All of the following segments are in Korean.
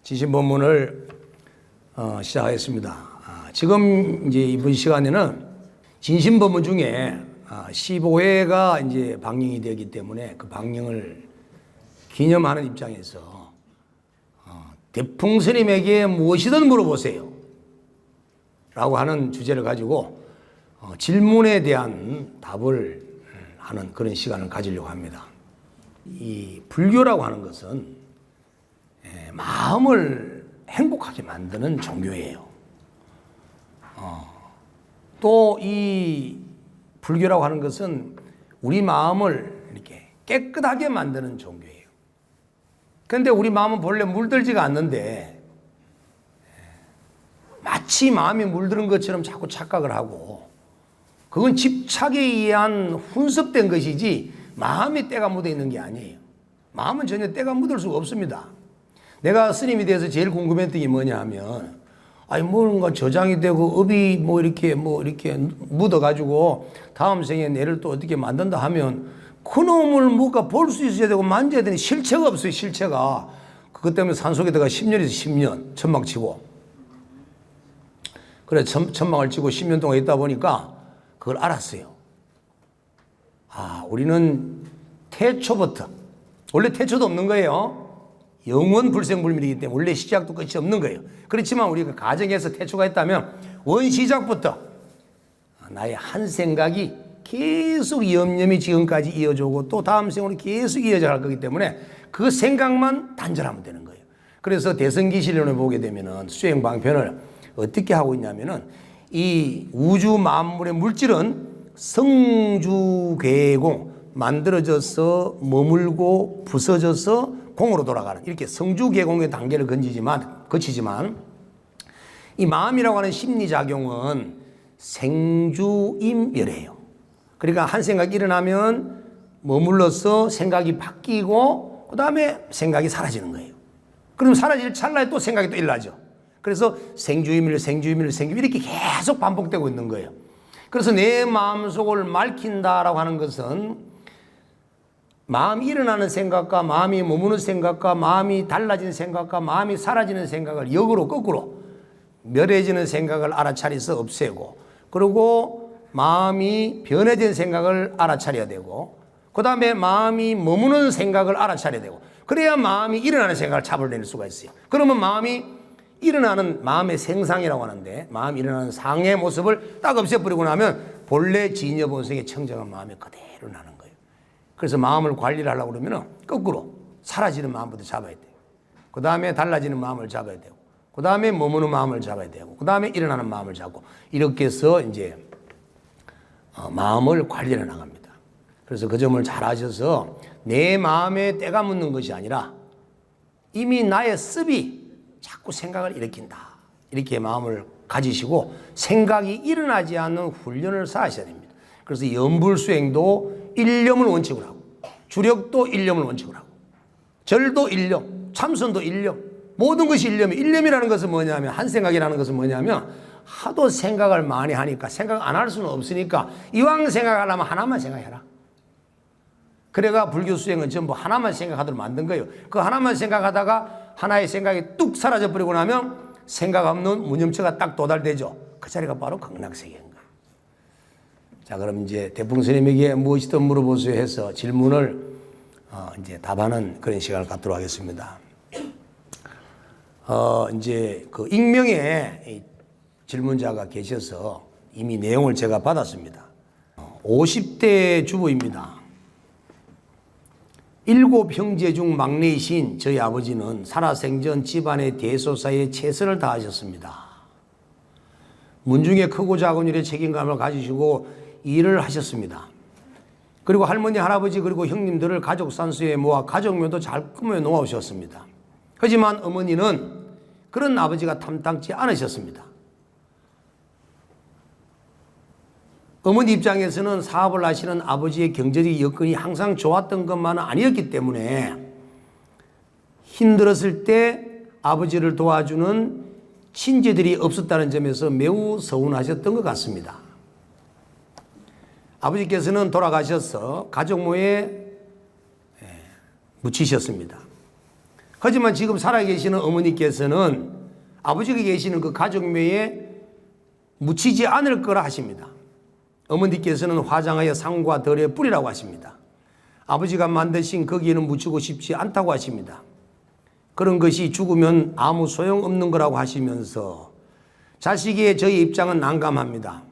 진신법문을 시작하겠습니다. 지금 이제 이번 시간에는 진신법문 중에 15회가 이제 방영이 되기 때문에 그 방영을 기념하는 입장에서 대풍 스님에게 무엇이든 물어보세요 라고 하는 주제를 가지고 질문에 대한 답을 하는 그런 시간을 가지려고 합니다. 이 불교라고 하는 것은 마음을 행복하게 만드는 종교예요. 또 이 불교라고 하는 것은 우리 마음을 이렇게 깨끗하게 만드는 종교예요. 그런데 우리 마음은 본래 물들지가 않는데 마치 마음이 물드는 것처럼 자꾸 착각을 하고, 그건 집착에 의한 훈습된 것이지 마음에 때가 묻어 있는 게 아니에요. 마음은 전혀 때가 묻을 수가 없습니다. 내가 스님이 대해서 제일 궁금했던 게 뭐냐 하면, 뭔가 저장이 되고 업이 이렇게 묻어가지고 다음 생에 내를 또 어떻게 만든다 하면 그놈을 뭔가 볼 수 있어야 되고 만져야 되는 실체가 없어요, 실체가. 그것 때문에 산속에다가 10년에서 10년 천막 치고, 그래 천막을 치고 10년 동안 있다 보니까 그걸 알았어요. 우리는 태초부터, 원래 태초도 없는 거예요. 영원 불생불멸이기 때문에 원래 시작도 끝이 없는 거예요. 그렇지만 우리가 가정에서 태초가 있다면 원시작부터 나의 한 생각이 계속 염염이 지금까지 이어져오고 또 다음 생으로 계속 이어져 갈 거기 때문에 그 생각만 단절하면 되는 거예요. 그래서 대성기실론을 보게 되면은 수행방편을 어떻게 하고 있냐면은, 이 우주 만물의 물질은 성주괴공, 만들어져서 머물고 부서져서 공으로 돌아가는, 이렇게 성주괴공의 단계를 거치지만 이 마음이라고 하는 심리작용은 생주임멸이에요. 그러니까 한 생각이 일어나면 머물러서 생각이 바뀌고 그 다음에 생각이 사라지는 거예요. 그럼 사라질 찰나에 또 생각이 또 일어나죠. 그래서 생주임멸 이렇게 계속 반복되고 있는 거예요. 그래서 내 마음속을 맑힌다라고 하는 것은 마음이 일어나는 생각과 마음이 머무는 생각과 마음이 달라지는 생각과 마음이 사라지는 생각을 역으로 거꾸로 멸해지는 생각을 알아차려서 없애고, 그리고 마음이 변해진 생각을 알아차려야 되고, 그 다음에 마음이 머무는 생각을 알아차려야 되고, 그래야 마음이 일어나는 생각을 잡아낼 수가 있어요. 그러면 마음이 일어나는 마음의 생상이라고 하는데, 마음이 일어나는 상의 모습을 딱 없애버리고 나면 본래 진여본성의 청정한 마음이 그대로 나는 거예요. 그래서 마음을 관리를 하려고 그러면 거꾸로 사라지는 마음부터 잡아야 돼요. 그 다음에 달라지는 마음을 잡아야 되고, 그 다음에 머무는 마음을 잡아야 되고, 그 다음에 일어나는 마음을 잡고, 이렇게 해서 이제 마음을 관리해 나갑니다. 그래서 그 점을 잘 아셔서 내 마음에 때가 묻는 것이 아니라 이미 나의 습이 자꾸 생각을 일으킨다, 이렇게 마음을 가지시고 생각이 일어나지 않는 훈련을 쌓으셔야 됩니다. 그래서 염불수행도 일념을 원칙으로 하고, 주력도 일념을 원칙으로 하고, 절도 일념, 참선도 일념, 모든 것이 일념이에요. 일념이라는 것은 뭐냐면, 한 생각이라는 것은 뭐냐면, 하도 생각을 많이 하니까 생각 안 할 수는 없으니까 이왕 생각하려면 하나만 생각해라. 그래가 불교 수행은 전부 하나만 생각하도록 만든 거예요. 그 하나만 생각하다가 하나의 생각이 뚝 사라져버리고 나면 생각 없는 무념처가 딱 도달되죠. 그 자리가 바로 극락세계인 거예요. 자, 그럼 이제 대풍 스님에게 무엇이든 물어보세요 해서 질문을 이제 답하는 그런 시간을 갖도록 하겠습니다. 이제 그 익명의 질문자가 계셔서 이미 내용을 제가 받았습니다. 50대 주부입니다. 7형제 중 막내이신 저희 아버지는 살아생전 집안의 대소사에 최선을 다하셨습니다. 문중에 크고 작은 일에 책임감을 가지시고 일을 하셨습니다. 그리고 할머니, 할아버지 그리고 형님들을 가족 산수에 모아 가족묘도 잘 꾸며 놓으셨습니다. 하지만 어머니는 그런 아버지가 탐탁지 않으셨습니다. 어머니 입장에서는 사업을 하시는 아버지의 경제적 여건이 항상 좋았던 것만은 아니었기 때문에 힘들었을 때 아버지를 도와주는 친지들이 없었다는 점에서 매우 서운하셨던 것 같습니다. 아버지께서는 돌아가셔서 가족모에 묻히셨습니다. 하지만 지금 살아계시는 어머니께서는 아버지가 계시는 그 가족묘에 묻히지 않을 거라 하십니다. 어머니께서는 화장하여 상과 덜에 뿌리라고 하십니다. 아버지가 만드신 거기에는 묻히고 싶지 않다고 하십니다. 그런 것이 죽으면 아무 소용없는 거라고 하시면서 자식의 저희 입장은 난감합니다.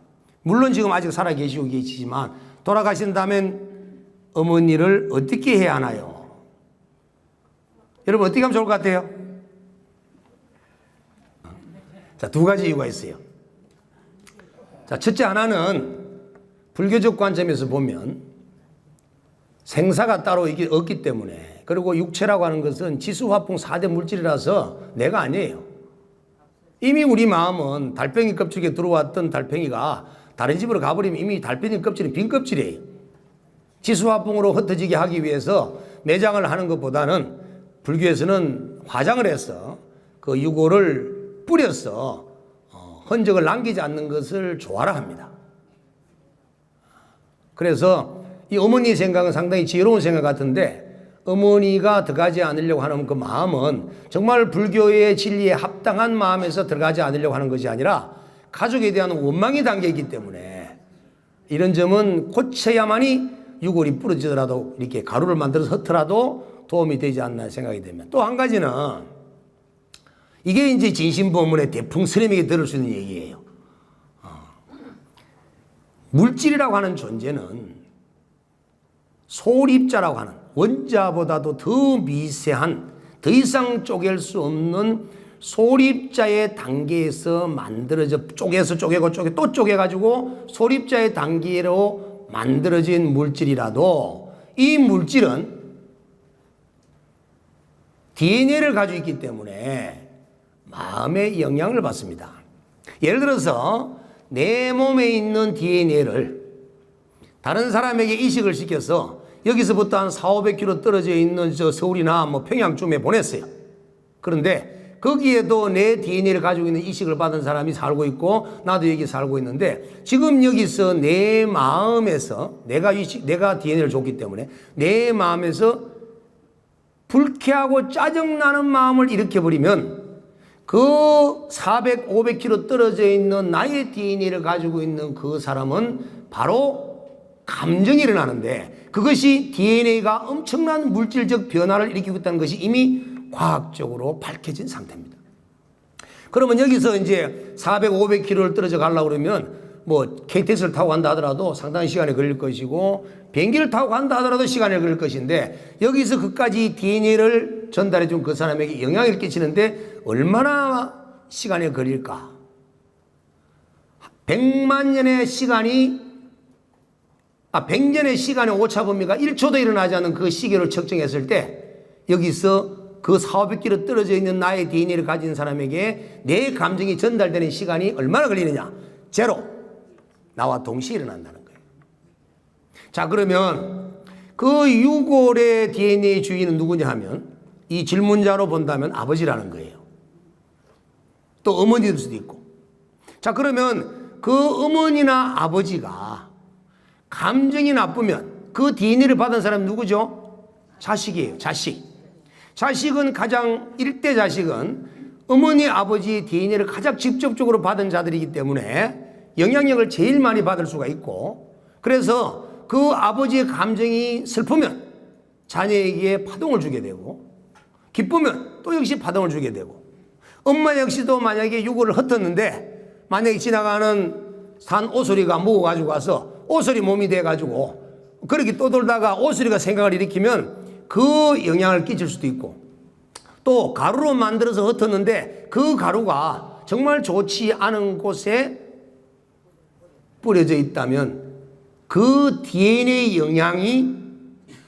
물론 지금 아직 살아계시고 계시지만 돌아가신다면 어머니를 어떻게 해야 하나요? 여러분 어떻게 하면 좋을 것 같아요? 자, 두 가지 이유가 있어요. 자, 첫째 하나는 불교적 관점에서 보면 생사가 따로 이게 없기 때문에, 그리고 육체라고 하는 것은 지수화풍 4대 물질이라서 내가 아니에요. 이미 우리 마음은 달팽이 껍질에 들어왔던 달팽이가 다른 집으로 가버리면 이미 달팽이 껍질은 빈 껍질이에요. 지수화풍으로 흩어지게 하기 위해서 매장을 하는 것보다는 불교에서는 화장을 해서 그 유골을 뿌려서 흔적을 남기지 않는 것을 좋아라 합니다. 그래서 이 어머니의 생각은 상당히 지혜로운 생각 같은데, 어머니가 들어가지 않으려고 하는 그 마음은 정말 불교의 진리에 합당한 마음에서 들어가지 않으려고 하는 것이 아니라 가족에 대한 원망이 담겨 있기 때문에 이런 점은 고쳐야만이 유골이 부러지더라도 이렇게 가루를 만들어서 흩더라도 도움이 되지 않나 생각이 되면, 또 한 가지는 이게 이제 진심법문의 대풍스님에게 들을 수 있는 얘기예요. 물질이라고 하는 존재는 소립자라고 하는 원자보다도 더 미세한, 더 이상 쪼갤 수 없는 소립자의 단계에서 만들어져, 쪼개서 쪼개고 또 쪼개가지고 소립자의 단계로 만들어진 물질이라도 이 물질은 DNA를 가지고 있기 때문에 마음의 영향을 받습니다. 예를 들어서 내 몸에 있는 DNA를 다른 사람에게 이식을 시켜서 여기서부터 한 400~500km 떨어져 있는 저 서울이나 뭐 평양쯤에 보냈어요. 그런데 거기에도 내 DNA를 가지고 있는 이식을 받은 사람이 살고 있고 나도 여기 살고 있는데, 지금 여기서 내 마음에서 내가 DNA를 줬기 때문에 내 마음에서 불쾌하고 짜증나는 마음을 일으켜버리면 그 400~500km 떨어져 있는 나의 DNA를 가지고 있는 그 사람은 바로 감정이 일어나는데, 그것이 DNA가 엄청난 물질적 변화를 일으키고 있다는 것이 이미 과학적으로 밝혀진 상태입니다. 그러면 여기서 이제 400~500km를 떨어져 가려고 그러면 뭐 KTX를 타고 간다 하더라도 상당히 시간이 걸릴 것이고, 비행기를 타고 간다 하더라도 시간이 걸릴 것인데, 여기서 그까지 DNA를 전달해 준 그 사람에게 영향을 끼치는데 얼마나 시간이 걸릴까? 100년의 시간의 오차범위가 1초도 일어나지 않는 그 시계를 측정했을 때, 여기서 그 400km 떨어져 있는 나의 DNA를 가진 사람에게 내 감정이 전달되는 시간이 얼마나 걸리느냐? 제로. 나와 동시에 일어난다는 거예요. 자, 그러면 그 유골의 DNA 주인은 누구냐 하면, 이 질문자로 본다면 아버지라는 거예요. 또 어머니일 수도 있고. 자, 그러면 그 어머니나 아버지가 감정이 나쁘면 그 DNA를 받은 사람은 누구죠? 자식이에요. 자식은 가장, 1대 자식은 어머니 아버지의 DNA를 가장 직접적으로 받은 자들이기 때문에 영향력을 제일 많이 받을 수가 있고, 그래서 그 아버지의 감정이 슬프면 자녀에게 파동을 주게 되고, 기쁘면 또 역시 파동을 주게 되고, 엄마 역시도 만약에 유골을 흩었는데 만약에 지나가는 산 오소리가 먹어가지고 가서 오소리 몸이 돼가지고 그렇게 떠돌다가 오소리가 생각을 일으키면 그 영향을 끼칠 수도 있고, 또 가루로 만들어서 흩었는데 그 가루가 정말 좋지 않은 곳에 뿌려져 있다면 그 DNA 영향이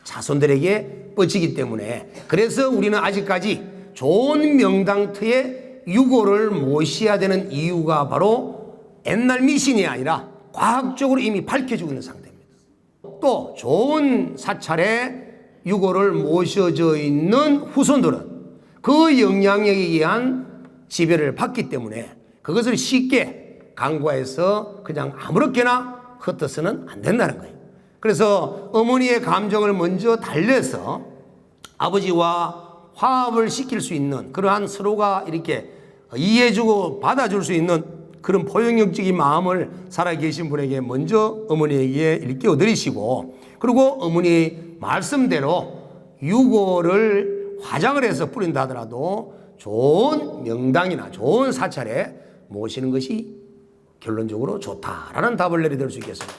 자손들에게 뻗치기 때문에, 그래서 우리는 아직까지 좋은 명당터에 유골을 모셔야 되는 이유가 바로 옛날 미신이 아니라 과학적으로 이미 밝혀지고 있는 상태입니다. 또 좋은 사찰에 유골을 모셔져 있는 후손들은 그 영향력에 의한 지배를 받기 때문에 그것을 쉽게 간과해서 그냥 아무렇게나 흩어서는 안 된다는 거예요. 그래서 어머니의 감정을 먼저 달래서 아버지와 화합을 시킬 수 있는 그러한 서로가 이렇게 이해해주고 받아줄 수 있는 그런 포용력적인 마음을 살아계신 분에게 먼저 어머니에게 일깨워 드리시고, 그리고 어머니 말씀대로 유골을 화장을 해서 뿌린다 하더라도 좋은 명당이나 좋은 사찰에 모시는 것이 결론적으로 좋다라는 답을 내려드릴 수 있겠습니다.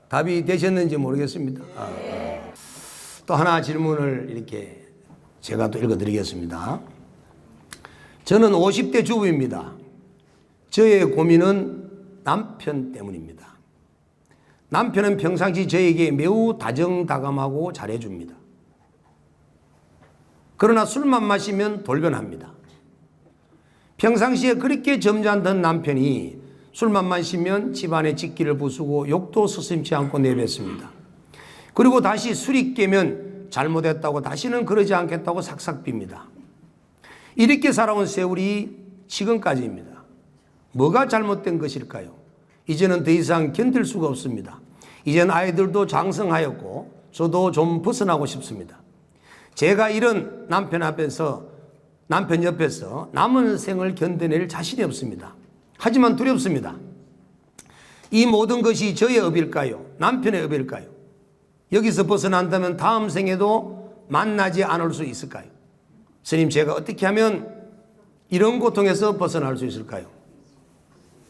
답이 되셨는지 모르겠습니다. 또 하나 질문을 이렇게 제가 또 읽어드리겠습니다. 저는 50대 주부입니다. 저의 고민은 남편 때문입니다. 남편은 평상시 저에게 매우 다정다감하고 잘해줍니다. 그러나 술만 마시면 돌변합니다. 평상시에 그렇게 점잖던 남편이 술만 마시면 집안의 직기를 부수고 욕도 서슴지 않고 내뱉습니다. 그리고 다시 술이 깨면 잘못했다고 다시는 그러지 않겠다고 삭삭 빕니다. 이렇게 살아온 세월이 지금까지입니다. 뭐가 잘못된 것일까요? 이제는 더 이상 견딜 수가 없습니다. 이젠 아이들도 장성하였고 저도 좀 벗어나고 싶습니다. 제가 이런 남편 옆에서 남은 생을 견뎌낼 자신이 없습니다. 하지만 두렵습니다. 이 모든 것이 저의 업일까요? 남편의 업일까요? 여기서 벗어난다면 다음 생에도 만나지 않을 수 있을까요? 스님, 제가 어떻게 하면 이런 고통에서 벗어날 수 있을까요?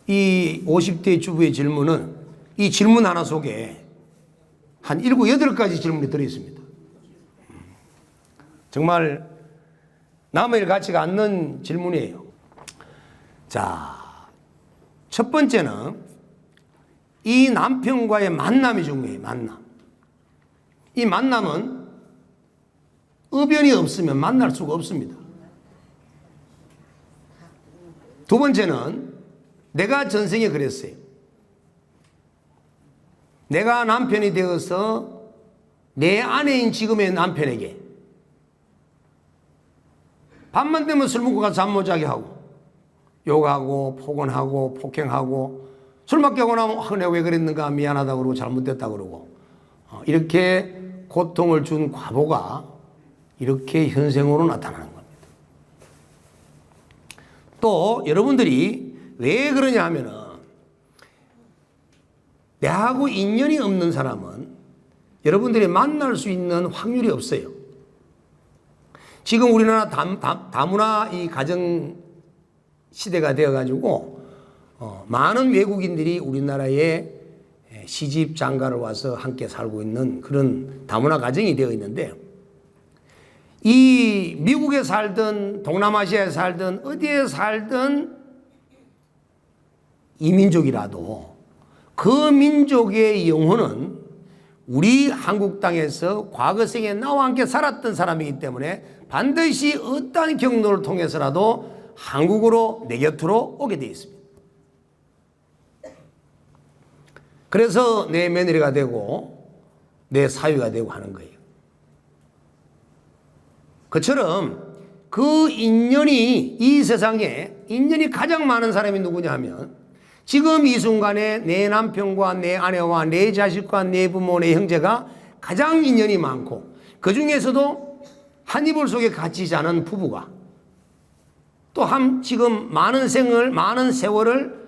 이 50대 주부의 질문은 이 질문 하나 속에 한 7, 8가지 질문이 들어있습니다. 정말 남의 가치가 않는 질문이에요. 자, 첫 번째는 이 남편과의 만남이 중요해요. 이 만남은 의변이 없으면 만날 수가 없습니다. 두 번째는 내가 전생에 그랬어요. 내가 남편이 되어서 내 아내인 지금의 남편에게 밤만 되면 술 먹고 가서 잠 못 자게 하고 욕하고 폭언하고 폭행하고 술 먹게 하고 나면 내가 왜 그랬는가 미안하다고 그러고 잘못됐다고 그러고 이렇게 고통을 준 과보가 이렇게 현생으로 나타나는 겁니다. 또 여러분들이 왜 그러냐 하면은 내하고 인연이 없는 사람은 여러분들이 만날 수 있는 확률이 없어요. 지금 우리나라 다문화 이 가정 시대가 되어가지고 많은 외국인들이 우리나라에 시집 장가를 와서 함께 살고 있는 그런 다문화 가정이 되어 있는데, 이 미국에 살든 동남아시아에 살든 어디에 살든 이민족이라도 그 민족의 영혼은 우리 한국 땅에서 과거 생에 나와 함께 살았던 사람이기 때문에 반드시 어떠한 경로를 통해서라도 한국으로 내 곁으로 오게 되어 있습니다. 그래서 내 며느리가 되고 내 사위가 되고 하는 거예요. 그처럼 그 인연이 이 세상에 인연이 가장 많은 사람이 누구냐 하면 지금 이 순간에 내 남편과 내 아내와 내 자식과 내 부모 내 형제가 가장 인연이 많고, 그 중에서도 한 이불 속에 갇히지 않은 부부가 또 지금 많은 세월을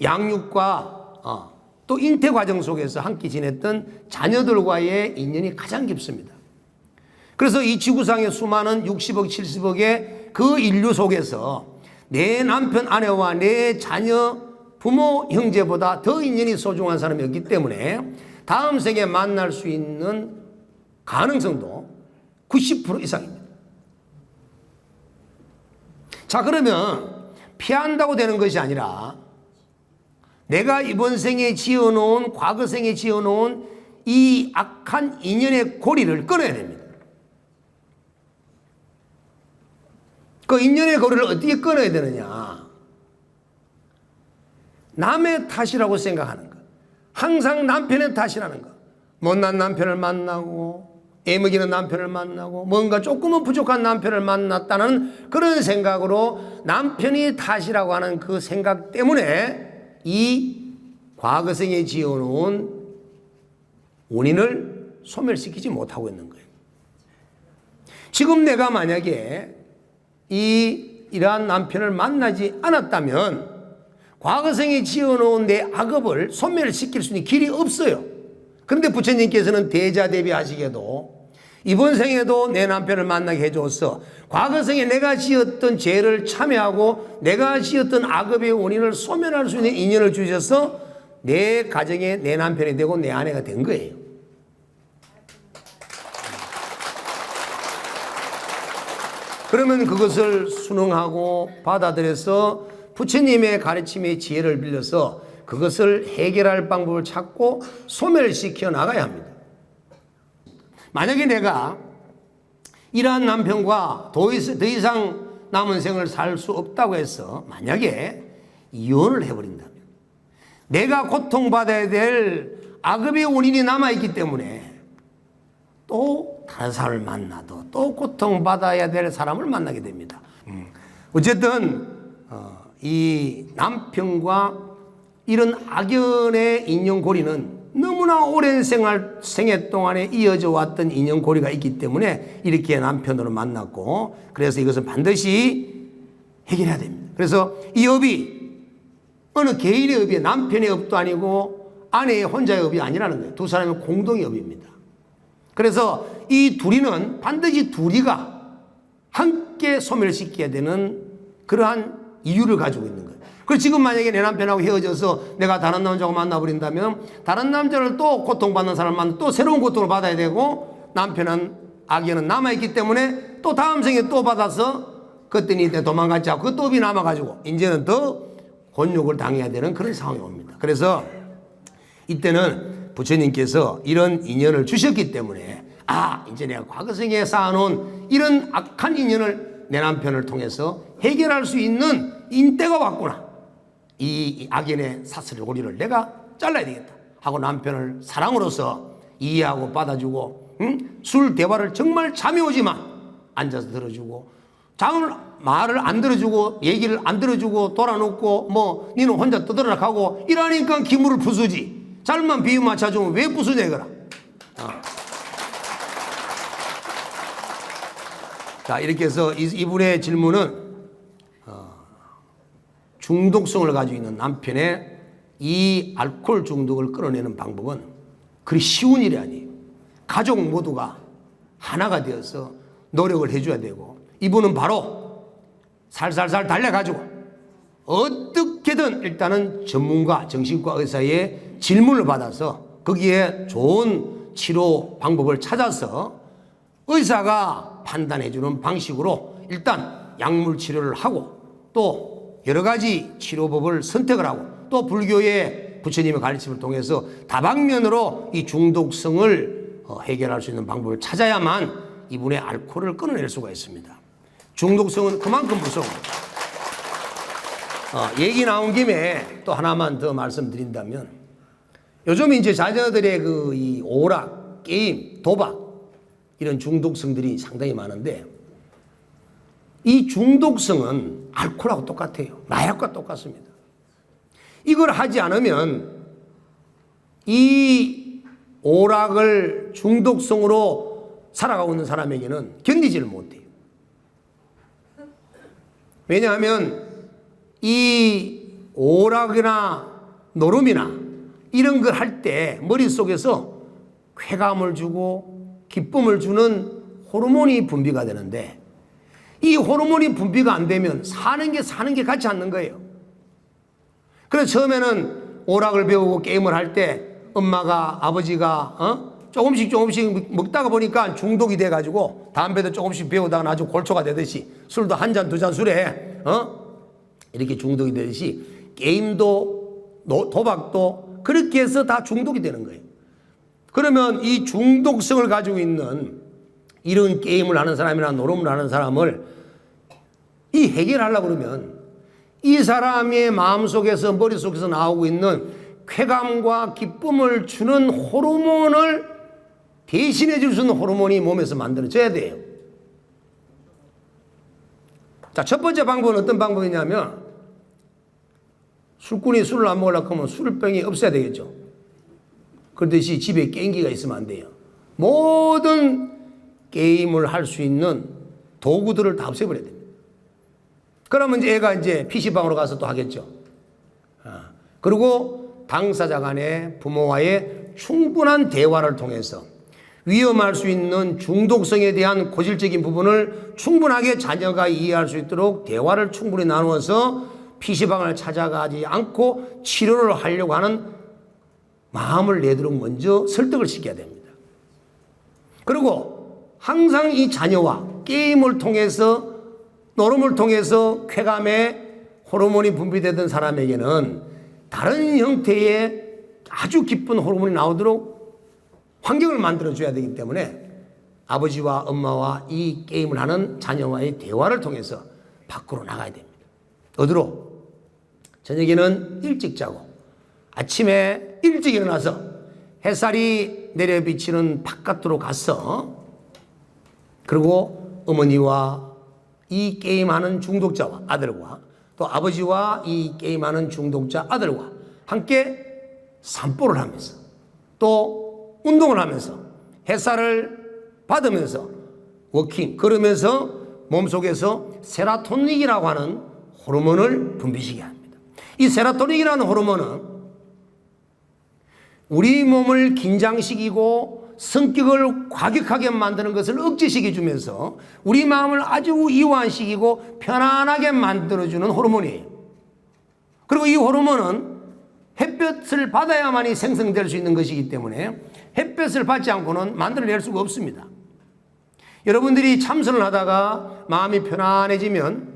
양육과 또 잉태 과정 속에서 함께 지냈던 자녀들과의 인연이 가장 깊습니다. 그래서 이 지구상의 수많은 60억, 70억의 그 인류 속에서 내 남편, 아내와 내 자녀, 부모, 형제보다 더 인연이 소중한 사람이 없기 때문에 다음 생에 만날 수 있는 가능성도 90% 이상입니다. 자, 그러면 피한다고 되는 것이 아니라 내가 이번 생에 지어놓은, 과거 생에 지어놓은 이 악한 인연의 고리를 끊어야 됩니다. 그 인연의 고리를 어떻게 끊어야 되느냐? 남의 탓이라고 생각하는 것. 항상 남편의 탓이라는 것. 못난 남편을 만나고 애먹이는 남편을 만나고 뭔가 조금은 부족한 남편을 만났다는 그런 생각으로 남편이 탓이라고 하는 그 생각 때문에 이 과거생에 지어놓은 원인을 소멸시키지 못하고 있는 거예요. 지금 내가 만약에 이러한 남편을 만나지 않았다면 과거생에 지어놓은 내 악업을 소멸시킬 수 있는 길이 없어요. 그런데 부처님께서는 대자대비하시게도 이번 생에도 내 남편을 만나게 해줘서 과거생에 내가 지었던 죄를 참여하고 내가 지었던 악업의 원인을 소멸할 수 있는 인연을 주셔서 내 가정에 내 남편이 되고 내 아내가 된 거예요. 그러면 그것을 순응하고 받아들여서 부처님의 가르침의 지혜를 빌려서 그것을 해결할 방법을 찾고 소멸시켜 나가야 합니다. 만약에 내가 이러한 남편과 더 이상 남은 생을 살 수 없다고 해서 만약에 이혼을 해버린다면 내가 고통받아야 될 악업의 원인이 남아있기 때문에 또 다른 사람을 만나도 또 고통받아야 될 사람을 만나게 됩니다. 어쨌든 이 남편과 이런 악연의 인연고리는 너무나 오랜 생애 동안에 이어져 왔던 인연고리가 있기 때문에 이렇게 남편으로 만났고, 그래서 이것은 반드시 해결해야 됩니다. 그래서 이 업이 어느 개인의 업이 남편의 업도 아니고 아내의 혼자의 업이 아니라는 거예요. 두 사람의 공동의 업입니다. 그래서 이 둘이는 반드시 둘이가 함께 소멸시켜야 되는 그러한 이유를 가지고 있는 거예요. 그리고 지금 만약에 내 남편하고 헤어져서 내가 다른 남자하고 만나버린다면 다른 남자를 또 고통받는 사람을 만나 또 새로운 고통을 받아야 되고, 남편은 악연은 남아있기 때문에 또 다음 생에 또 받아서 그랬더니 도망갔지 않고 그 업이 남아가지고 이제는 더 곤욕을 당해야 되는 그런 상황이 옵니다. 그래서 이때는 부처님께서 이런 인연을 주셨기 때문에 이제 내가 과거생에 쌓아놓은 이런 악한 인연을 내 남편을 통해서 해결할 수 있는 인때가 왔구나. 이 악연의 사슬 고리를 내가 잘라야 되겠다 하고 남편을 사랑으로서 이해하고 받아주고, 술 대화를 정말 잠이 오지만 앉아서 들어주고, 말을 안 들어주고 얘기를 안 들어주고 돌아놓고 뭐 니는 혼자 떠들어라 하고 이러니까 기물을 부수지. 잘만 비유 맞춰주면 왜 부수냐 이거라. 자, 이렇게 해서 이분의 질문은 중독성을 가지고 있는 남편의 이 알코올 중독을 끊어내는 방법은 그리 쉬운 일이 아니에요. 가족 모두가 하나가 되어서 노력을 해줘야 되고, 이분은 바로 살살살 달려가지고 어떻게든 일단은 전문가, 정신과 의사의 질문을 받아서 거기에 좋은 치료 방법을 찾아서 의사가 판단해주는 방식으로 일단 약물 치료를 하고 또 여러 가지 치료법을 선택을 하고 또 불교의 부처님의 가르침을 통해서 다방면으로 이 중독성을 해결할 수 있는 방법을 찾아야만 이분의 알코올을 끊어낼 수가 있습니다. 중독성은 그만큼 무서워요. 얘기 나온 김에 또 하나만 더 말씀드린다면, 요즘 이제 자녀들의 이 오락, 게임, 도박 이런 중독성들이 상당히 많은데, 이 중독성은 알코올하고 똑같아요. 마약과 똑같습니다. 이걸 하지 않으면 이 오락을 중독성으로 살아가고 있는 사람에게는 견디지를 못해요. 왜냐하면 이 오락이나 노름이나 이런 걸 할 때 머릿속에서 쾌감을 주고 기쁨을 주는 호르몬이 분비가 되는데, 이 호르몬이 분비가 안 되면 사는 게 같지 않는 거예요. 그래서 처음에는 오락을 배우고 게임을 할 때 엄마가, 아버지가 조금씩 먹다가 보니까 중독이 돼가지고 담배도 조금씩 배우다가 아주 골초가 되듯이, 술도 한 잔, 두 잔 술에 이렇게 중독이 되듯이 게임도 도박도 그렇게 해서 다 중독이 되는 거예요. 그러면 이 중독성을 가지고 있는 이런 게임을 하는 사람이나 노름을 하는 사람을 이 해결하려고 그러면 이 사람의 마음속에서, 머릿속에서 나오고 있는 쾌감과 기쁨을 주는 호르몬을 대신해 줄 수 있는 호르몬이 몸에서 만들어져야 돼요. 자, 첫 번째 방법은 어떤 방법이냐면, 술꾼이 술을 안 먹으려고 하면 술병이 없어야 되겠죠. 그렇듯이 집에 게임기가 있으면 안 돼요. 모든 게임을 할 수 있는 도구들을 다 없애버려야 됩니다. 그러면 이제 애가 이제 PC방으로 가서 또 하겠죠. 그리고 당사자 간의 부모와의 충분한 대화를 통해서 위험할 수 있는 중독성에 대한 고질적인 부분을 충분하게 자녀가 이해할 수 있도록 대화를 충분히 나누어서 PC방을 찾아가지 않고 치료를 하려고 하는 마음을 내도록 먼저 설득을 시켜야 됩니다. 그리고 항상 이 자녀와 게임을 통해서 노름을 통해서 쾌감의 호르몬이 분비되던 사람에게는 다른 형태의 아주 기쁜 호르몬이 나오도록 환경을 만들어줘야 되기 때문에 아버지와 엄마와 이 게임을 하는 자녀와의 대화를 통해서 밖으로 나가야 됩니다. 어디로? 저녁에는 일찍 자고 아침에 일찍 일어나서 햇살이 내려비치는 바깥으로 가서 그리고 어머니와 이 게임하는 중독자와 아들과 또 아버지와 이 게임하는 중독자 아들과 함께 산보를 하면서 또 운동을 하면서 햇살을 받으면서 워킹 걸으면서 몸속에서 세라토닌이라고 하는 호르몬을 분비시키게 합니다. 이 세라토닌이라는 호르몬은 우리 몸을 긴장시키고 성격을 과격하게 만드는 것을 억제시켜 주면서 우리 마음을 아주 이완시키고 편안하게 만들어주는 호르몬이에요. 그리고 이 호르몬은 햇볕을 받아야만이 생성될 수 있는 것이기 때문에 햇볕을 받지 않고는 만들어낼 수가 없습니다. 여러분들이 참선을 하다가 마음이 편안해지면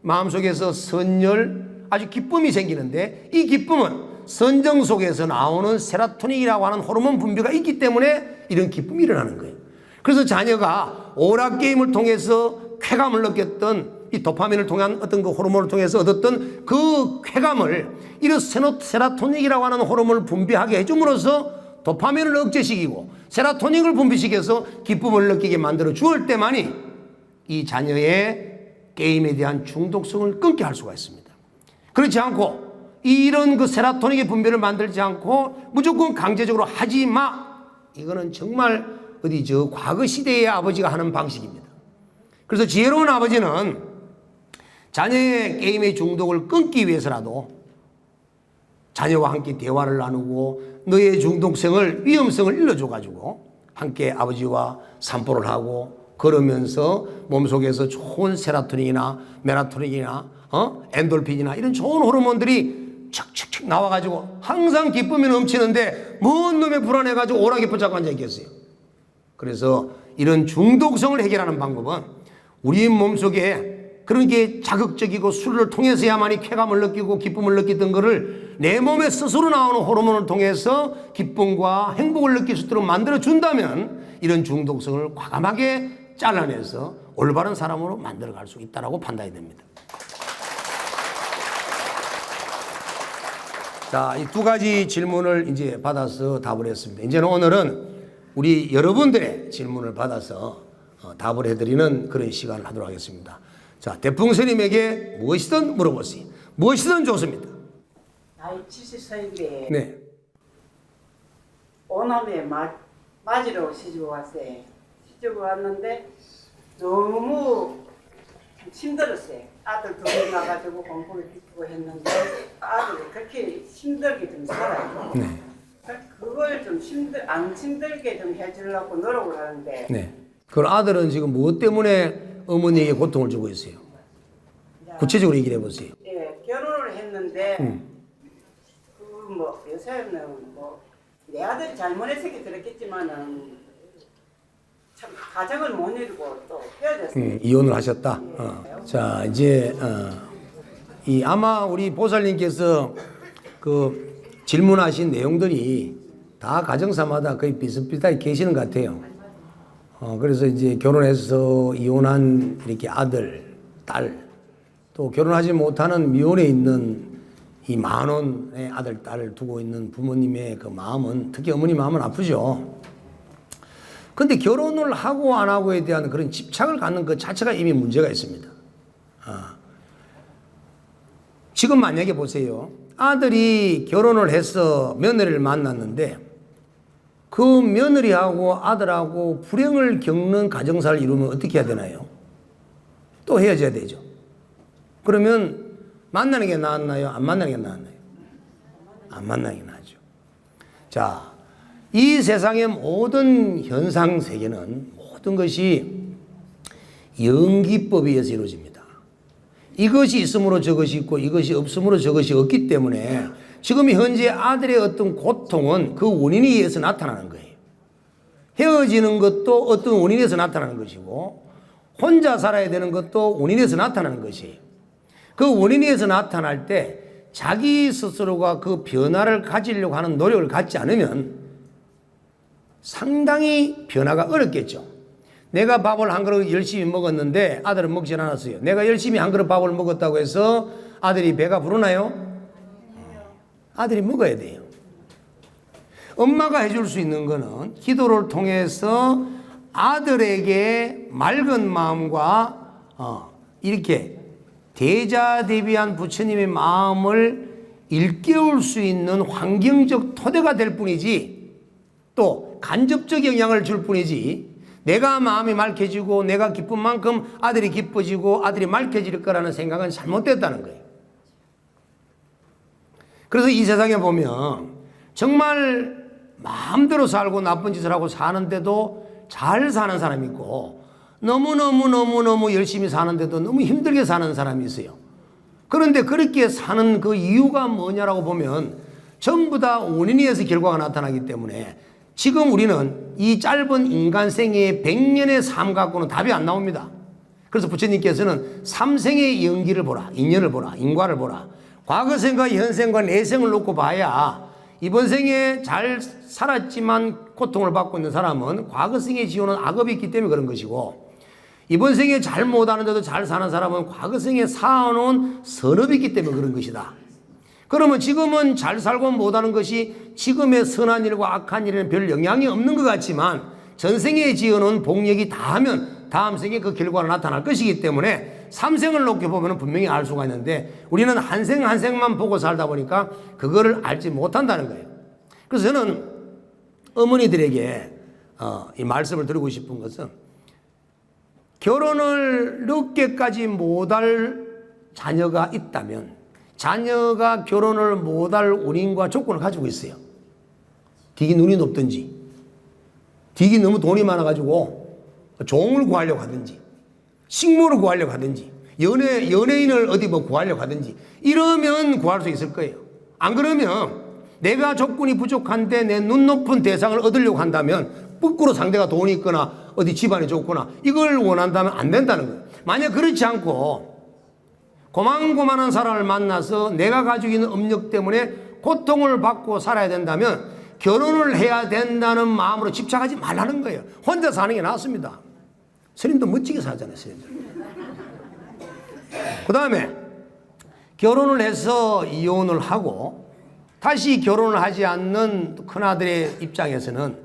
마음속에서 선열, 아주 기쁨이 생기는데 이 기쁨은 선정 속에서 나오는 세라토닌이라고 하는 호르몬 분비가 있기 때문에 이런 기쁨이 일어나는 거예요. 그래서 자녀가 오락게임을 통해서 쾌감을 느꼈던 이 도파민을 통한 어떤 그 호르몬을 통해서 얻었던 그 쾌감을 이런 세라토닌이라고 하는 호르몬을 분비하게 해줌으로써 도파민을 억제시키고 세라토닌을 분비시켜서 기쁨을 느끼게 만들어 주을 때만이 이 자녀의 게임에 대한 중독성을 끊게 할 수가 있습니다. 그렇지 않고 이런 그 세라토닌의 분비를 만들지 않고 무조건 강제적으로 하지 마. 이거는 정말 어디 저 과거 시대의 아버지가 하는 방식입니다. 그래서 지혜로운 아버지는 자녀의 게임의 중독을 끊기 위해서라도 자녀와 함께 대화를 나누고 너의 중독성을 위험성을 일러줘가지고 함께 아버지와 산보를 하고 걸으면서 몸속에서 좋은 세라토닌이나 멜라토닌이나 엔돌핀이나 이런 좋은 호르몬들이 척척척 나와가지고 항상 기쁨이 넘치는데 뭔 놈에 불안해가지고 오락에 붙잡고 앉아있겠어요. 그래서 이런 중독성을 해결하는 방법은 우리 몸속에 그런 게 자극적이고 술을 통해서야만이 쾌감을 느끼고 기쁨을 느끼던 거를 내 몸에 스스로 나오는 호르몬을 통해서 기쁨과 행복을 느낄 수 있도록 만들어준다면 이런 중독성을 과감하게 잘라내서 올바른 사람으로 만들어갈 수 있다고 판단이 됩니다. 자, 이 두 가지 질문을 이제 받아서 답을 했습니다. 이제는 오늘은 우리 여러분들의 질문을 받아서 답을 해드리는 그런 시간을 하도록 하겠습니다. 자, 대풍스님에게 무엇이든 물어보세요. 무엇이든 좋습니다. 나이 74인데 네. 오남에 맞으러 시집 왔어요. 시집 왔는데 너무 힘들었어요. 아들 둘이 나가지고 공부를 시키고 했는데 아들이 그렇게 힘들게 좀 살아요. 네. 그걸 좀 안 힘들게 좀 해주려고 노력을 하는데. 네. 그 아들은 지금 무엇 때문에 어머니에게 고통을 주고 있어요? 구체적으로 얘기를 해보세요. 예, 결혼을 했는데 요새는 내 아들이 잘못해서 들었겠지만은 참 가정을 못 이루고 또 헤어졌어요. 이혼을 하셨다. 자, 이제 이 아마 우리 보살님께서 그 질문하신 내용들이 다 가정사마다 거의 비슷비슷하게 계시는 것 같아요. 그래서 이제 결혼해서 이혼한 이렇게 아들, 딸, 또 결혼하지 못하는 미혼에 있는 이 만원의 아들, 딸을 두고 있는 부모님의 그 마음은, 특히 어머니 마음은 아프죠. 근데 결혼을 하고 안 하고에 대한 그런 집착을 갖는 그 자체가 이미 문제가 있습니다. 지금 만약에 보세요. 아들이 결혼을 해서 며느리를 만났는데 그 며느리하고 아들하고 불행을 겪는 가정사를 이루면 어떻게 해야 되나요? 또 헤어져야 되죠. 그러면 만나는 게 나았나요? 안 만나는 게 나았나요? 안 만나는 게 나죠. 자, 이 세상의 모든 현상 세계는 모든 것이 연기법에 의해서 이루어집니다. 이것이 있으므로 저것이 있고 이것이 없으므로 저것이 없기 때문에 지금 현재 아들의 어떤 고통은 그 원인에 의해서 나타나는 거예요. 헤어지는 것도 어떤 원인에서 나타나는 것이고 혼자 살아야 되는 것도 원인에서 나타나는 것이에요. 그 원인에서 나타날 때 자기 스스로가 그 변화를 가지려고 하는 노력을 갖지 않으면 상당히 변화가 어렵겠죠. 내가 밥을 한 그릇 열심히 먹었는데 아들은 먹지 않았어요. 내가 열심히 한 그릇 밥을 먹었다고 해서 아들이 배가 부르나요? 아들이 먹어야 돼요. 엄마가 해줄 수 있는 거는 기도를 통해서 아들에게 맑은 마음과 이렇게 대자대비한 부처님의 마음을 일깨울 수 있는 환경적 토대가 될 뿐이지 또 간접적 영향을 줄 뿐이지 내가 마음이 맑혀지고 내가 기쁜 만큼 아들이 기뻐지고 아들이 맑혀질 거라는 생각은 잘못됐다는 거예요. 그래서 이 세상에 보면 정말 마음대로 살고 나쁜 짓을 하고 사는데도 잘 사는 사람이 있고 너무너무 열심히 사는데도 너무 힘들게 사는 사람이 있어요. 그런데 그렇게 사는 그 이유가 뭐냐라고 보면 전부 다 원인에 의해서 결과가 나타나기 때문에 지금 우리는 이 짧은 인간생의 100년의 삶 갖고는 답이 안 나옵니다. 그래서 부처님께서는 삼생의 연기를 보라, 인연을 보라, 인과를 보라. 과거생과 현생과 내생을 놓고 봐야 이번 생에 잘 살았지만 고통을 받고 있는 사람은 과거생에 지어놓은 악업이 있기 때문에 그런 것이고 이번 생에 잘 못하는데도 잘 사는 사람은 과거생에 쌓아놓은 선업이 있기 때문에 그런 것이다. 그러면 지금은 잘 살고 못하는 것이 지금의 선한 일과 악한 일에는 별 영향이 없는 것 같지만 전생에 지어놓은 복력이 다하면 다음 생에 그 결과가 나타날 것이기 때문에 삼생을 놓게 보면 분명히 알 수가 있는데 우리는 한 생 한 생만 보고 살다 보니까 그거를 알지 못한다는 거예요. 그래서 저는 어머니들에게 이 말씀을 드리고 싶은 것은 결혼을 늦게까지 못할 자녀가 있다면 자녀가 결혼을 못할 원인과 조건을 가지고 있어요. 딕이 눈이 높든지 딕이 너무 돈이 많아가지고 종을 구하려고 하든지 식모를 구하려고 하든지 연예인을 어디 뭐 구하려고 하든지 이러면 구할 수 있을 거예요. 안 그러면 내가 조건이 부족한데 내 눈 높은 대상을 얻으려고 한다면 거꾸로 상대가 돈이 있거나 어디 집안이 좋거나 이걸 원한다면 안 된다는 거예요. 만약 그렇지 않고 고만고만한 사람을 만나서 내가 가지고 있는 업력 때문에 고통을 받고 살아야 된다면 결혼을 해야 된다는 마음으로 집착하지 말라는 거예요. 혼자 사는 게 낫습니다. 스님도 멋지게 살잖아요. 스님들. 그 다음에 결혼을 해서 이혼을 하고 다시 결혼을 하지 않는 큰아들의 입장에서는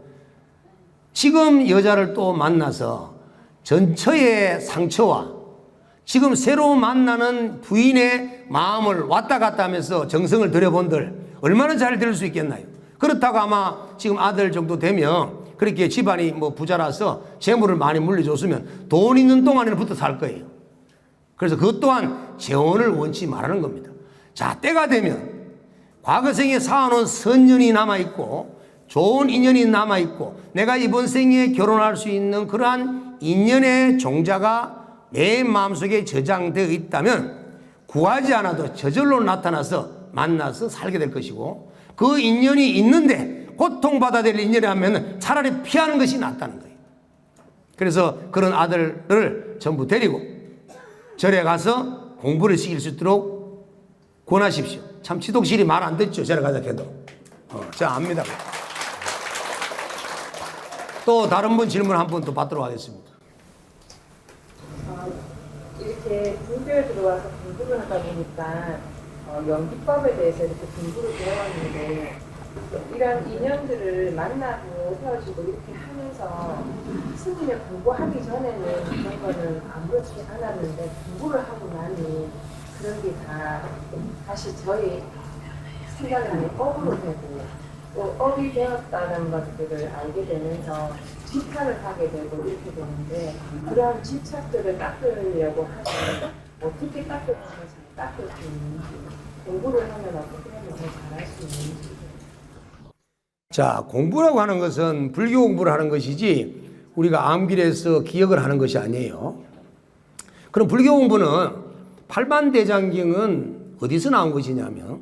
지금 여자를 또 만나서 전처의 상처와 지금 새로 만나는 부인의 마음을 왔다 갔다 하면서 정성을 들여본들 얼마나 잘 들을 수 있겠나요? 그렇다고 아마 지금 아들 정도 되면 그렇게 집안이 뭐 부자라서 재물을 많이 물려줬으면 돈 있는 동안에는 붙어 살 거예요. 그래서 그것 또한 재혼을 원치 말하는 겁니다. 자, 때가 되면 과거생에 쌓아놓은 선년이 남아있고 좋은 인연이 남아있고 내가 이번 생에 결혼할 수 있는 그러한 인연의 종자가 내 마음속에 저장되어 있다면 구하지 않아도 저절로 나타나서 만나서 살게 될 것이고 그 인연이 있는데 고통받아야 될 인연이라면 차라리 피하는 것이 낫다는 거예요. 그래서 그런 아들을 전부 데리고 절에 가서 공부를 시킬 수 있도록 권하십시오. 참 지독실이 말 안 듣죠. 절에 가자 해도. 제가 압니다. 또 다른 분 질문 한 분 또 받도록 하겠습니다. 이렇게 불교에 들어와서 공부를 하다 보니까 연기법에 대해서 이렇게 공부를 배워왔는데 이런 인연들을 만나고 헤어지고 이렇게 하면서 스님이 공부하기 전에는 그런 거는 아무렇지 않았는데 공부를 하고 나니 그런 게 다 다시 저희 생각을 하니 거꾸로 되고 또 업이 되었다는 것들을 알게 되면서 집착을 하게 되고 이렇게 되는데 그런 집착들을 닦으려고 하면 어떻게 닦으면 잘 닦을 수 있는지 공부를 하면 어떻게 하면 더 잘할 수 있는지. 자, 공부라고 하는 것은 불교 공부를 하는 것이지 우리가 암길에서 기억을 하는 것이 아니에요. 그럼 불교 공부는 팔반대장경은 어디서 나온 것이냐면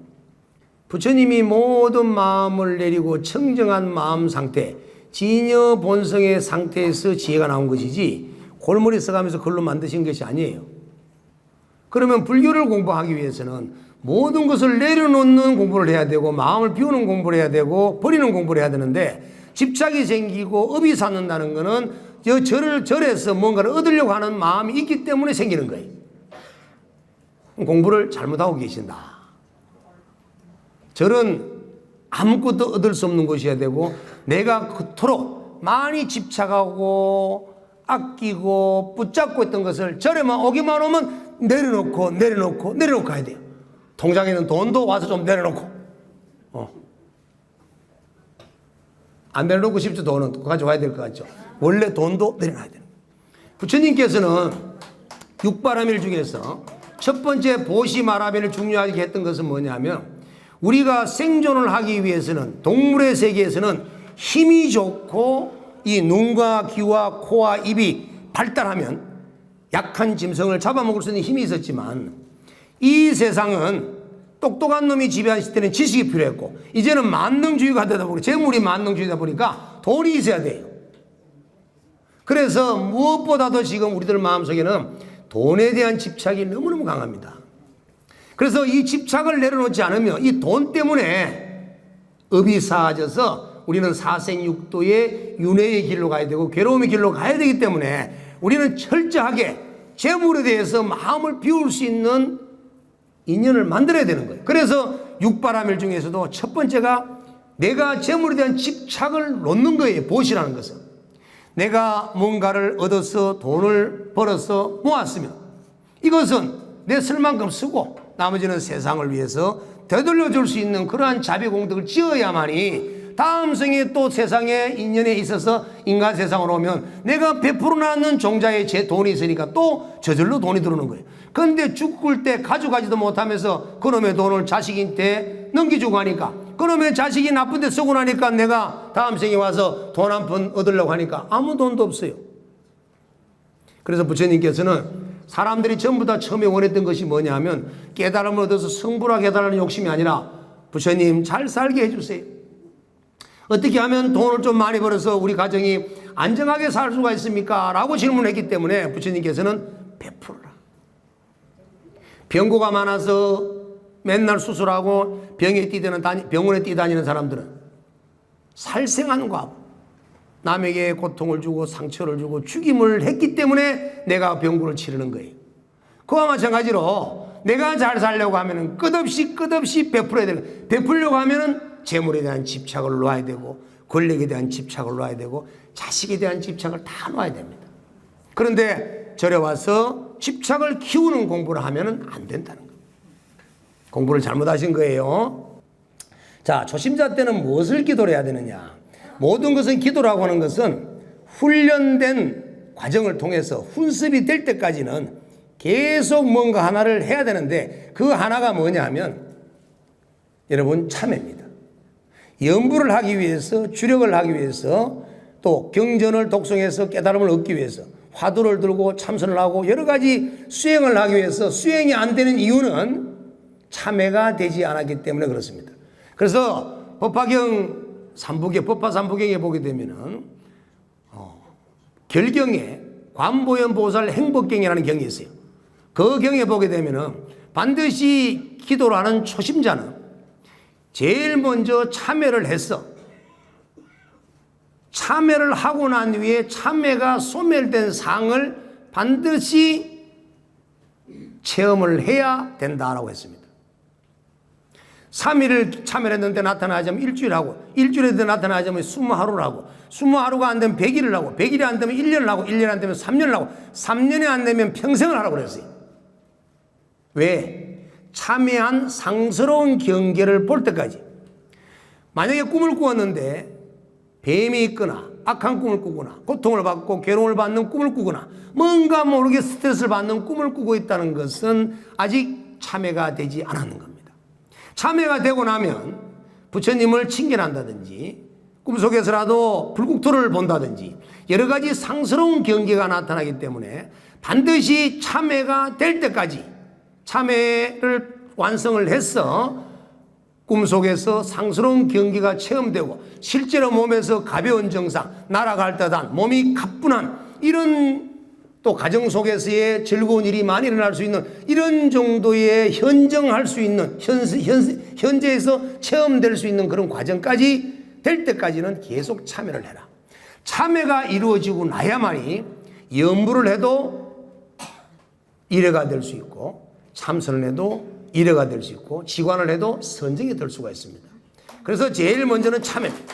부처님이 모든 마음을 내리고 청정한 마음 상태, 진여 본성의 상태에서 지혜가 나온 것이지 골머리 써가면서 글로 만드신 것이 아니에요. 그러면 불교를 공부하기 위해서는 모든 것을 내려놓는 공부를 해야 되고 마음을 비우는 공부를 해야 되고 버리는 공부를 해야 되는데 집착이 생기고 업이 쌓는다는 것은 절에서 뭔가를 얻으려고 하는 마음이 있기 때문에 생기는 거예요. 공부를 잘못하고 계신다. 절은 아무것도 얻을 수 없는 것이어야 되고 내가 그토록 많이 집착하고 아끼고 붙잡고 있던 것을 절에만 오기만 오면 내려놓고 가야 돼요. 통장에 있는 돈도 와서 좀 내려놓고 안 내려놓고 싶죠. 돈은 가져와야 될 것 같죠. 원래 돈도 내려놔야 되는 거예요. 부처님께서는 육바라밀 중에서 첫 번째 보시마라밀을 중요하게 했던 것은 뭐냐면 우리가 생존을 하기 위해서는 동물의 세계에서는 힘이 좋고 이 눈과 귀와 코와 입이 발달하면 약한 짐승을 잡아먹을 수 있는 힘이 있었지만 이 세상은 똑똑한 놈이 지배하실 때는 지식이 필요했고 이제는 만능주의가 되다 보니까 재물이 만능주의다 보니까 돈이 있어야 돼요. 그래서 무엇보다도 지금 우리들 마음속에는 돈에 대한 집착이 너무너무 강합니다. 그래서 이 집착을 내려놓지 않으면 이 돈 때문에 업이 쌓아져서 우리는 사생육도의 윤회의 길로 가야 되고 괴로움의 길로 가야 되기 때문에 우리는 철저하게 재물에 대해서 마음을 비울 수 있는 인연을 만들어야 되는 거예요. 그래서 육바라밀 중에서도 첫 번째가 내가 재물에 대한 집착을 놓는 거예요. 보시라는 것은 내가 뭔가를 얻어서 돈을 벌어서 모았으면 이것은 내 쓸 만큼 쓰고 나머지는 세상을 위해서 되돌려줄 수 있는 그러한 자비공덕을 지어야만이 다음 생에 또 세상의 인연에 있어서 인간 세상으로 오면 내가 베풀어 놨는 종자에 제 돈이 있으니까 또 저절로 돈이 들어오는 거예요. 그런데 죽을 때 가져가지도 못하면서 그놈의 돈을 자식한테 넘기주고 하니까 그놈의 자식이 나쁜 데 쓰고 나니까 내가 다음 생에 와서 돈 한 푼 얻으려고 하니까 아무 돈도 없어요. 그래서 부처님께서는 사람들이 전부 다 처음에 원했던 것이 뭐냐면 깨달음을 얻어서 성불하게 해달라는 욕심이 아니라 부처님 잘 살게 해주세요. 어떻게 하면 돈을 좀 많이 벌어서 우리 가정이 안정하게 살 수가 있습니까? 라고 질문했기 때문에 부처님께서는 베풀어라. 병고가 많아서 맨날 수술하고 병원에 뛰다니는 사람들은 살생한 과부, 남에게 고통을 주고 상처를 주고 죽임을 했기 때문에 내가 병고를 치르는 거예요. 그와 마찬가지로 내가 잘 살려고 하면 끝없이 베풀어야 되는 거예요. 베풀려고 하면 재물에 대한 집착을 놓아야 되고 권력에 대한 집착을 놓아야 되고 자식에 대한 집착을 다 놓아야 됩니다. 그런데 절에 와서 집착을 키우는 공부를 하면 안 된다는 거예요. 공부를 잘못하신 거예요. 자, 초심자 때는 무엇을 기도를 해야 되느냐? 모든 것은 기도라고 하는 것은 훈련된 과정을 통해서 훈습이 될 때까지는 계속 뭔가 하나를 해야 되는데 그 하나가 뭐냐 하면 여러분 참회입니다. 연부를 하기 위해서 주력을 하기 위해서 또 경전을 독송해서 깨달음을 얻기 위해서 화두를 들고 참선을 하고 여러 가지 수행을 하기 위해서 수행이 안 되는 이유는 참회가 되지 않았기 때문에 그렇습니다. 그래서 법화경 3부경, 법화 3부경에 보게 되면은 결경에 관보현 보살 행복경이라는 경이 있어요. 그 경에 보게 되면은 반드시 기도를 하는 초심자는 제일 먼저 참회를 했어. 참회를 하고 난 후에 참회가 소멸된 상을 반드시 체험을 해야 된다라고 했습니다. 3일을 참회를 했는데 나타나지 않으면 일주일 하고, 일주일에 나타나지 않으면 20하루를 하고, 20하루가 안 되면 100일을 하고, 100일이 안 되면 1년을 하고, 1년이 안 되면 3년을 하고, 3년이 안 되면 평생을 하라고 그랬어요. 왜? 참회한 상스러운 경계를 볼 때까지. 만약에 꿈을 꾸었는데 뱀이 있거나 악한 꿈을 꾸거나 고통을 받고 괴로움을 받는 꿈을 꾸거나 뭔가 모르게 스트레스를 받는 꿈을 꾸고 있다는 것은 아직 참회가 되지 않았는 겁니다. 참회가 되고 나면 부처님을 칭견한다든지 꿈속에서라도 불국토를 본다든지 여러 가지 상스러운 경계가 나타나기 때문에 반드시 참회가 될 때까지 참회를 완성을 해서 꿈속에서 상스러운 경계가 체험되고 실제로 몸에서 가벼운 증상, 날아갈 듯한 몸이 가뿐한 이런 또 가정 속에서의 즐거운 일이 많이 일어날 수 있는 이런 정도의 현정할 수 있는 현재에서 체험될 수 있는 그런 과정까지 될 때까지는 계속 참여를 해라. 참여가 이루어지고 나야만이 염불을 해도 일회가 될 수 있고 참선을 해도 일회가 될 수 있고 지관을 해도 선정이 될 수가 있습니다. 그래서 제일 먼저는 참여입니다.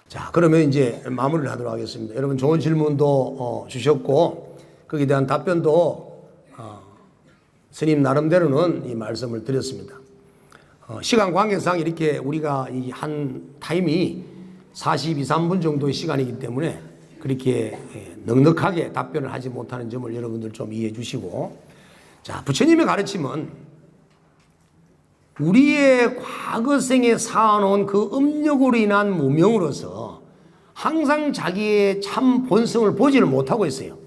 자, 그러면 이제 마무리를 하도록 하겠습니다. 여러분 좋은 질문도 주셨고 거기에 대한 답변도 스님 나름대로는 이 말씀을 드렸습니다. 시간 관계상 이렇게 우리가 이 한 타임이 42, 3분 정도의 시간이기 때문에 그렇게 넉넉하게 답변을 하지 못하는 점을 여러분들 좀 이해해 주시고, 자, 부처님의 가르침은 우리의 과거생에 쌓아놓은 그 음력으로 인한 무명으로서 항상 자기의 참 본성을 보지를 못하고 있어요.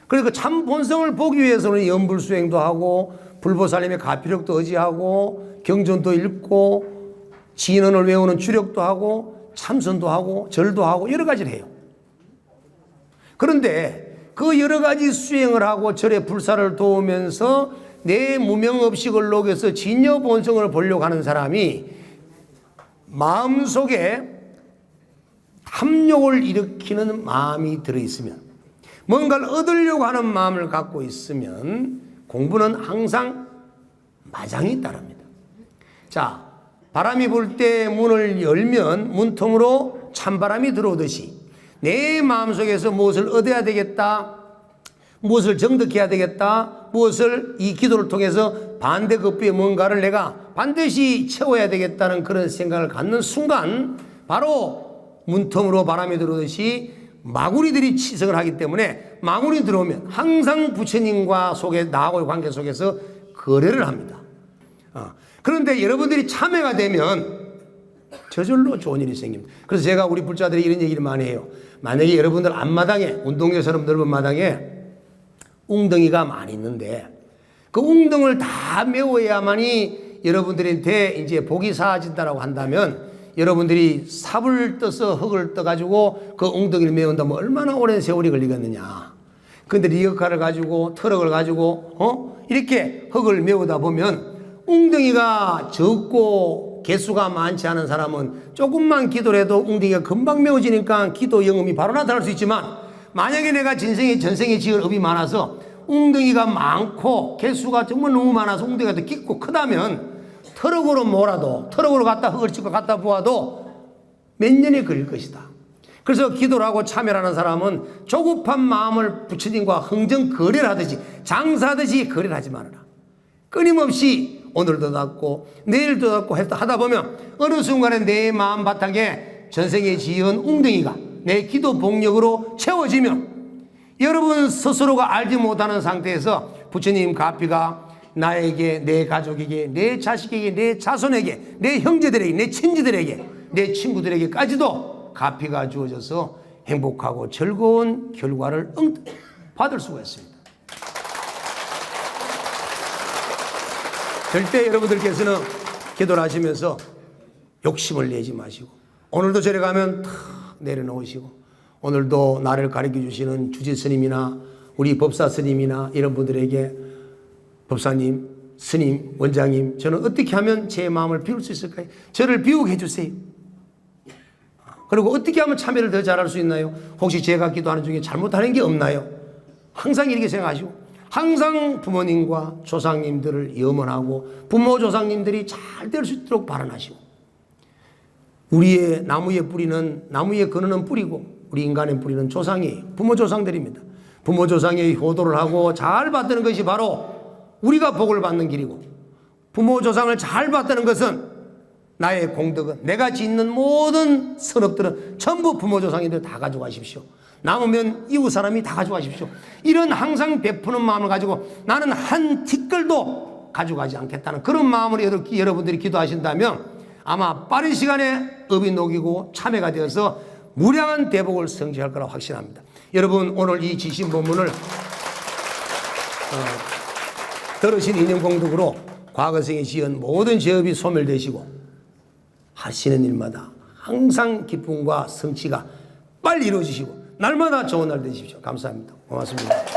그러니까 참 본성을 보기 위해서는 염불수행도 하고 불보살님의 가피력도 의지하고 경전도 읽고 진언을 외우는 주력도 하고 참선도 하고 절도 하고 여러 가지를 해요. 그런데 그 여러 가지 수행을 하고 절의 불사를 도우면서 내 무명업식을 녹여서 진여 본성을 보려고 하는 사람이 마음속에 탐욕을 일으키는 마음이 들어있으면, 뭔가를 얻으려고 하는 마음을 갖고 있으면 공부는 항상 마장이 따릅니다. 자, 바람이 불 때 문을 열면 문통으로 찬바람이 들어오듯이 내 마음속에서 무엇을 얻어야 되겠다, 무엇을 정득해야 되겠다, 무엇을 이 기도를 통해서 반대급부의 뭔가를 내가 반드시 채워야 되겠다는 그런 생각을 갖는 순간 바로 문통으로 바람이 들어오듯이 마구리들이 치석을 하기 때문에 마구리 들어오면 항상 부처님과 속에 나하고의 관계 속에서 거래를 합니다. 그런데 여러분들이 참회가 되면 저절로 좋은 일이 생깁니다. 그래서 제가 우리 불자들이 이런 얘기를 많이 해요. 만약에 여러분들 앞마당에, 운동장처럼 넓은 마당에 웅덩이가 많이 있는데 그 웅덩이를 다 메워야만이 여러분들한테 이제 복이 사아진다라고 한다면, 여러분들이 삽을 떠서 흙을 떠가지고 그 웅덩이를 메운다면 얼마나 오랜 세월이 걸리겠느냐. 근데 리어카를 가지고 트럭을 가지고 이렇게 흙을 메우다 보면 웅덩이가 적고 개수가 많지 않은 사람은 조금만 기도를 해도 웅덩이가 금방 메워지니까 기도 영음이 바로 나타날 수 있지만, 만약에 내가 전생에 지은 업이 많아서 웅덩이가 많고 개수가 정말 너무 많아서 웅덩이가 더 깊고 크다면 트럭으로 몰아도, 트럭으로 갖다 흙을 찍고 갖다 부어도 몇 년이 걸릴 것이다. 그래서 기도를 하고 참여를 하는 사람은 조급한 마음을 부처님과 흥정 거래를 하듯이, 장사하듯이 거래를 하지 말아라. 끊임없이 오늘도 닫고 내일도 닫고 하다 보면 어느 순간에 내 마음 바탕에 전생에 지은 웅덩이가 내 기도 복력으로 채워지면 여러분 스스로가 알지 못하는 상태에서 부처님 가피가 나에게, 내 가족에게, 내 자식에게, 내 자손에게, 내 형제들에게, 내 친지들에게, 내 친구들에게까지도 가피가 주어져서 행복하고 즐거운 결과를 받을 수가 있습니다. 절대 여러분들께서는 기도를 하시면서 욕심을 내지 마시고, 오늘도 절에 가면 탁 내려놓으시고, 오늘도 나를 가르쳐 주시는 주지 스님이나 우리 법사 스님이나 이런 분들에게 법사님, 스님, 원장님, 저는 어떻게 하면 제 마음을 비울 수 있을까요? 저를 비우게 해주세요. 그리고 어떻게 하면 참여를 더 잘할 수 있나요? 혹시 제가 기도하는 중에 잘못하는 게 없나요? 항상 이렇게 생각하시고, 항상 부모님과 조상님들을 염원하고 부모 조상님들이 잘 될 수 있도록 발언하시고, 우리의 나무의 뿌리는, 나무의 근원은 뿌리고 우리 인간의 뿌리는 조상이에요. 부모 조상들입니다. 부모 조상의 효도를 하고 잘 받드는 것이 바로 우리가 복을 받는 길이고, 부모 조상을 잘 봤다는 것은 나의 공덕은 내가 짓는 모든 선업들은 전부 부모 조상님들 다 가져가십시오. 남으면 이웃 사람이 다 가져가십시오. 이런 항상 베푸는 마음을 가지고 나는 한 티끌도 가져가지 않겠다는 그런 마음으로 여러분들이 기도하신다면 아마 빠른 시간에 업이 녹이고 참회가 되어서 무량한 대복을 성취할 거라 확신합니다. 여러분 오늘 이 지신 본문을 들으신 인연공덕으로 과거생에 지은 모든 죄업이 소멸되시고 하시는 일마다 항상 기쁨과 성취가 빨리 이루어지시고 날마다 좋은 날 되십시오. 감사합니다. 고맙습니다.